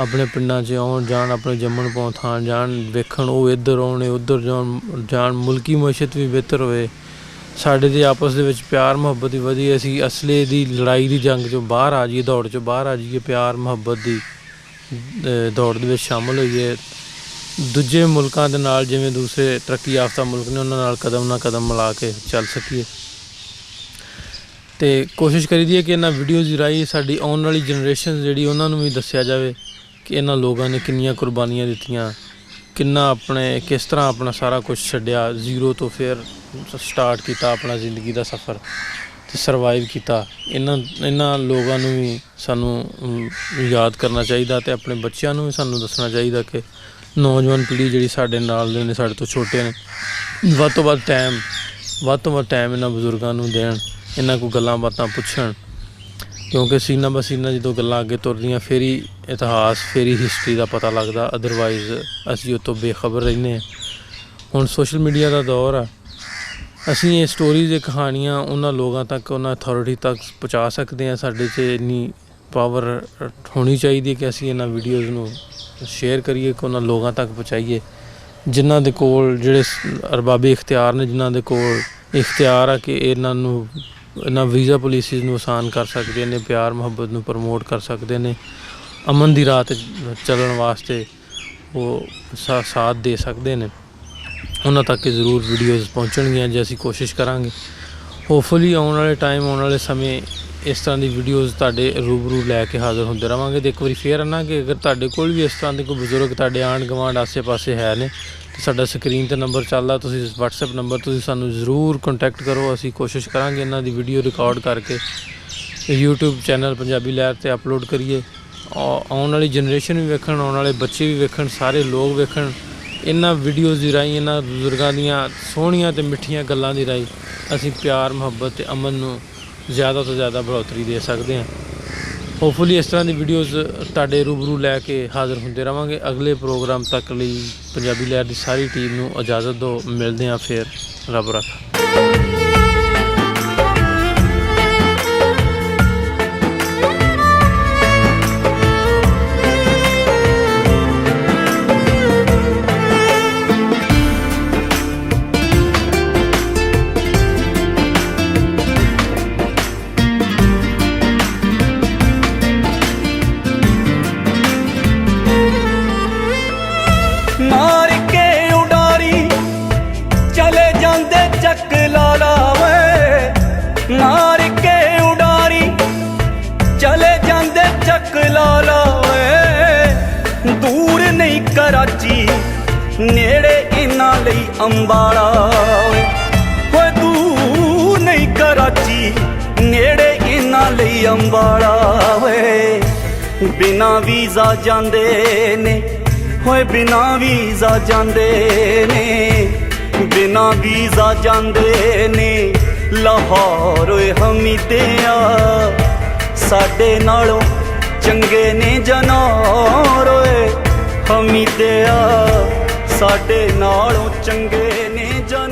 ਆਪਣੇ ਪਿੰਡਾਂ 'ਚ ਆਉਣ ਜਾਣ, ਆਪਣੇ ਜੰਮਣ ਪਾਉਣ ਥਾਂ ਜਾਣ, ਵੇਖਣ, ਉਹ ਇੱਧਰ ਆਉਣ, ਉੱਧਰ ਜਾਣ, ਮੁਲਕੀ ਮਈਸ਼ਤ ਵੀ ਬਿਹਤਰ ਹੋਵੇ, ਸਾਡੇ ਦੇ ਆਪਸ ਦੇ ਵਿੱਚ ਪਿਆਰ ਮੁਹੱਬਤ ਵੀ ਵਧੀਆ, ਅਸੀਂ ਅਸਲੇ ਦੀ ਲੜਾਈ ਦੀ ਜੰਗ 'ਚੋਂ ਬਾਹਰ ਆ ਜਾਈਏ, ਦੌੜ 'ਚੋਂ ਬਾਹਰ ਆ ਜਾਈਏ, ਪਿਆਰ ਮੁਹੱਬਤ ਦੀ ਦੌੜ ਦੇ ਵਿੱਚ ਸ਼ਾਮਲ ਹੋਈਏ। ਦੂਜੇ ਮੁਲਕਾਂ ਦੇ ਨਾਲ, ਜਿਵੇਂ ਦੂਸਰੇ ਤਰੱਕੀ ਯਾਫਤਾ ਮੁਲਕ ਨੇ, ਉਹਨਾਂ ਨਾਲ ਕਦਮ ਨਾਲ ਕਦਮ ਮਿਲਾ ਕੇ ਚੱਲ ਸਕੀਏ। ਅਤੇ ਕੋਸ਼ਿਸ਼ ਕਰੀਦੀ ਹੈ ਕਿ ਇਹਨਾਂ ਵੀਡੀਓਜ਼ ਦੀ ਰਾਹੀਂ ਸਾਡੀ ਆਉਣ ਵਾਲੀ ਜਨਰੇਸ਼ਨ ਜਿਹੜੀ, ਉਹਨਾਂ ਨੂੰ ਵੀ ਦੱਸਿਆ ਜਾਵੇ ਕਿ ਇਹਨਾਂ ਲੋਕਾਂ ਨੇ ਕਿੰਨੀਆਂ ਕੁਰਬਾਨੀਆਂ ਦਿੱਤੀਆਂ, ਕਿੰਨਾ ਆਪਣੇ, ਕਿਸ ਤਰ੍ਹਾਂ ਆਪਣਾ ਸਾਰਾ ਕੁਛ ਛੱਡਿਆ, ਜ਼ੀਰੋ ਤੋਂ ਫਿਰ ਸਟਾਰਟ ਕੀਤਾ ਆਪਣਾ ਜ਼ਿੰਦਗੀ ਦਾ ਸਫ਼ਰ ਅਤੇ ਸਰਵਾਈਵ ਕੀਤਾ। ਇਹਨਾਂ ਲੋਕਾਂ ਨੂੰ ਵੀ ਸਾਨੂੰ ਯਾਦ ਕਰਨਾ ਚਾਹੀਦਾ, ਅਤੇ ਆਪਣੇ ਬੱਚਿਆਂ ਨੂੰ ਵੀ ਸਾਨੂੰ ਦੱਸਣਾ ਚਾਹੀਦਾ ਕਿ ਨੌਜਵਾਨ ਪੀੜ੍ਹੀ ਜਿਹੜੀ ਸਾਡੇ ਨਾਲ ਦੇ ਨੇ, ਸਾਡੇ ਤੋਂ ਛੋਟੇ ਨੇ, ਵੱਧ ਤੋਂ ਵੱਧ ਟਾਈਮ ਇਹਨਾਂ ਬਜ਼ੁਰਗਾਂ ਨੂੰ ਦੇਣ, ਇਹਨਾਂ ਕੋਲ ਗੱਲਾਂ ਬਾਤਾਂ ਪੁੱਛਣ, ਕਿਉਂਕਿ ਸੀਨਾ ਬਸੀਨਾ ਜਦੋਂ ਗੱਲਾਂ ਅੱਗੇ ਤੁਰਦੀਆਂ ਫਿਰ ਹੀ ਇਤਿਹਾਸ, ਫਿਰ ਹੀ ਹਿਸਟਰੀ ਦਾ ਪਤਾ ਲੱਗਦਾ। ਅਦਰਵਾਈਜ਼ ਅਸੀਂ ਉਹ ਤੋਂ ਬੇਖਬਰ ਰਹਿੰਦੇ ਹਾਂ। ਹੁਣ ਸੋਸ਼ਲ ਮੀਡੀਆ ਦਾ ਦੌਰ ਆ, ਅਸੀਂ ਇਹ ਸਟੋਰੀਜ਼, ਇਹ ਕਹਾਣੀਆਂ ਉਹਨਾਂ ਲੋਕਾਂ ਤੱਕ, ਉਹਨਾਂ ਅਥਾਰਟੀ ਤੱਕ ਪਹੁੰਚਾ ਸਕਦੇ ਹਾਂ। ਸਾਡੇ 'ਚ ਇੰਨੀ ਪਾਵਰ ਹੋਣੀ ਚਾਹੀਦੀ ਕਿ ਅਸੀਂ ਇਹਨਾਂ ਵੀਡੀਓਜ਼ ਨੂੰ ਸ਼ੇਅਰ ਕਰੀਏ, ਕਿ ਉਹਨਾਂ ਲੋਕਾਂ ਤੱਕ ਪਹੁੰਚਾਈਏ ਜਿਨ੍ਹਾਂ ਦੇ ਕੋਲ, ਜਿਹੜੇ ਅਰਬਾਬੇ ਇਖਤਿਆਰ ਨੇ, ਜਿਨ੍ਹਾਂ ਦੇ ਕੋਲ ਇਖਤਿਆਰ ਆ ਕਿ ਇਹਨਾਂ ਵੀਜ਼ਾ ਪੋਲਿਸੀਜ਼ ਨੂੰ ਆਸਾਨ ਕਰ ਸਕਦੇ ਨੇ, ਪਿਆਰ ਮੁਹੱਬਤ ਨੂੰ ਪ੍ਰਮੋਟ ਕਰ ਸਕਦੇ ਨੇ, ਅਮਨ ਦੀ ਰਾਹ 'ਤੇ ਚੱਲਣ ਵਾਸਤੇ ਉਹ ਸਾਥ ਦੇ ਸਕਦੇ ਨੇ। ਉਹਨਾਂ ਤੱਕ ਜ਼ਰੂਰ ਵੀਡੀਓਜ਼ ਪਹੁੰਚਣਗੀਆਂ ਜੇ ਅਸੀਂ ਕੋਸ਼ਿਸ਼ ਕਰਾਂਗੇ। ਹੋਪਫੁਲੀ ਆਉਣ ਵਾਲੇ ਟਾਈਮ, ਆਉਣ ਵਾਲੇ ਸਮੇਂ ਇਸ ਤਰ੍ਹਾਂ ਦੀ ਵੀਡੀਓਜ਼ ਤੁਹਾਡੇ ਰੂਬਰੂ ਲੈ ਕੇ ਹਾਜ਼ਰ ਹੁੰਦੇ ਰਹਾਂਗੇ। ਅਤੇ ਇੱਕ ਵਾਰੀ ਫੇਰ ਨਾ ਕਿ ਅਗਰ ਤੁਹਾਡੇ ਕੋਲ ਵੀ ਇਸ ਤਰ੍ਹਾਂ ਦੇ ਕੋਈ ਬਜ਼ੁਰਗ ਤੁਹਾਡੇ ਆਂਢ ਗੁਆਂਢ ਆਸੇ ਪਾਸੇ ਹੈ ਨੇ, ਤਾਂ ਸਾਡਾ ਸਕਰੀਨ 'ਤੇ ਨੰਬਰ ਚੱਲਦਾ, ਤੁਸੀਂ WhatsApp ਨੰਬਰ, ਤੁਸੀਂ ਸਾਨੂੰ ਜ਼ਰੂਰ ਕੰਟੈਕਟ ਕਰੋ। ਅਸੀਂ ਕੋਸ਼ਿਸ਼ ਕਰਾਂਗੇ ਇਹਨਾਂ ਦੀ ਵੀਡੀਓ ਰਿਕਾਰਡ ਕਰਕੇ YouTube ਚੈਨਲ ਪੰਜਾਬੀ ਲਹਿਰ 'ਤੇ ਅਪਲੋਡ ਕਰੀਏ। ਆਉਣ ਵਾਲੀ ਜਨਰੇਸ਼ਨ ਵੀ ਵੇਖਣ, ਆਉਣ ਵਾਲੇ ਬੱਚੇ ਵੀ ਵੇਖਣ, ਸਾਰੇ ਲੋਕ ਵੇਖਣ। ਇਹਨਾਂ ਵੀਡੀਓਜ਼ ਦੀ ਰਾਹੀਂ, ਇਹਨਾਂ ਬਜ਼ੁਰਗਾਂ ਦੀਆਂ ਸੋਹਣੀਆਂ ਅਤੇ ਮਿੱਠੀਆਂ ਗੱਲਾਂ ਦੀ ਰਾਹੀਂ ਅਸੀਂ ਪਿਆਰ, ਮੁਹੱਬਤ ਅਤੇ ਅਮਨ ਨੂੰ ਜ਼ਿਆਦਾ ਤੋਂ ਜ਼ਿਆਦਾ ਬੜੋਤਰੀ ਦੇ ਸਕਦੇ ਹਾਂ। ਹੋਪਫੁਲੀ ਇਸ ਤਰ੍ਹਾਂ ਦੀ ਵੀਡੀਓਜ਼ ਤੁਹਾਡੇ ਰੂਬਰੂ ਲੈ ਕੇ ਹਾਜ਼ਰ ਹੁੰਦੇ ਰਹਾਂਗੇ। ਅਗਲੇ ਪ੍ਰੋਗਰਾਮ ਤੱਕ ਲਈ ਪੰਜਾਬੀ ਲਹਿਰ ਦੀ ਸਾਰੀ ਟੀਮ ਨੂੰ ਇਜਾਜ਼ਤ ਦਿਓ। ਮਿਲਦੇ ਹਾਂ ਫਿਰ, ਰੱਬ ਰੱਖਾ। ਮਾਰ ਕੇ ਉਡਾਰੀ ਚਲੇ ਜਾਂਦੇ ਚੱਕ ਲਾਲਾ ਵੇ, ਮਾਰ ਕੇ ਉਡਾਰੀ ਚਲੇ ਜਾਂਦੇ ਚੱਕ ਲਾਲਾ ਵੇ। ਦੂਰ ਨਹੀਂ ਕਰਾਚੀ, ਨੇੜੇ ਇਹਨਾਂ ਲਈ ਅੰਬਾਲਾ ਵੇ। ਹੋਏ ਦੂਰ ਨਹੀਂ ਕਰਾਚੀ, ਨੇੜੇ ਇਹਨਾਂ ਲਈ ਅੰਬਾਲਾ ਵੇ। ਬਿਨਾ ਵੀਜ਼ਾ ਜਾਂਦੇ ਨੇ, ਹੋਏ ਬਿਨਾ ਵੀਜ਼ਾ ਜਾਂਦੇ ਨੇ, ਬਿਨਾ ਵੀਜ਼ਾ ਜਾਂਦੇ ਨੇ। ਲਾਹੌਰ ਓਏ ਹਮੀਦਿਆ, ਸਾਡੇ ਨਾਲੋਂ ਚੰਗੇ ਨੇ ਜਨੌਰ ਓਏ ਹਮੀਦਿਆ, ਸਾਡੇ ਨਾਲੋਂ ਚੰਗੇ ਨੇ ਜਨੌਰ।